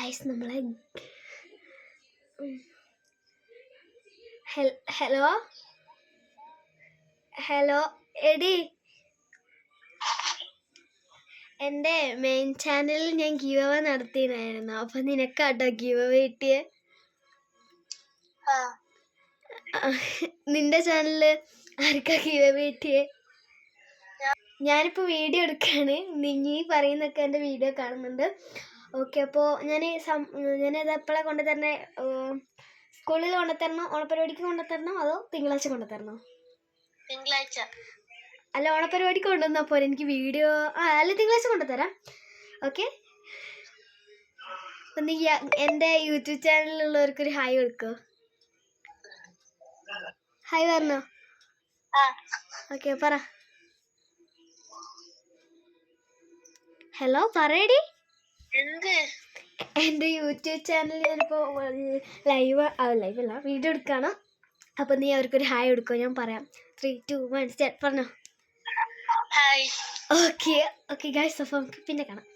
Guys നമ്മളെ hello hello എടി എൻ്റെ മെയിൻ ചാനലിൽ ഞാൻ ഗീവ് അവേ നടത്തിയിരുന്നു. അപ്പം നിനക്കാട്ടോ ഗീവ് അവേ കിട്ടിയേ. നിന്റെ ചാനലിൽ ആർക്കാ ഗീവ് അവേ കിട്ടിയേ? ഞാനിപ്പോൾ വീഡിയോ എടുക്കുകയാണ്. നീ പറയുന്നൊക്കെ എൻ്റെ വീഡിയോ കാണുന്നുണ്ട്. ഓക്കെ, അപ്പോൾ ഞാനിത് എപ്പോഴാണ് കൊണ്ടുതരണേ? സ്കൂളിൽ കൊണ്ടുതരണോ, ഓണപ്പരിപാടിക്ക് കൊണ്ടുതരണോ, അതോ തിങ്കളാഴ്ച കൊണ്ടുതരണോ? തിങ്കളാഴ്ച അല്ല, ഓണപ്പരിപാടിക്ക് കൊണ്ടുവന്നാൽ പോലെ എനിക്ക് വീഡിയോ അല്ല തിങ്കളാഴ്ച കൊണ്ടുതരാം. ഓക്കെ, നീ എൻ്റെ യൂട്യൂബ് ചാനലിലുള്ളവർക്കൊരു ഹായ് കൊടുക്കോ? ഹായ് പറഞ്ഞോ. ഓക്കെ, പറ. ഹലോ പറയടി. എൻ്റെ യൂട്യൂബ് ചാനലിൽ ഞാനിപ്പോൾ ലൈവല്ല വീഡിയോ എടുക്കണം. അപ്പോൾ നീ അവർക്കൊരു ഹായ് കൊടുക്കോ? ഞാൻ പറയാം. 3, 2, 1 സ്റ്റാർട്ട്. പറഞ്ഞോ. ഹായ്. ഓക്കെ ഗൈസ്, അപ്പോൾ നമുക്ക് പിന്നെ കാണാം.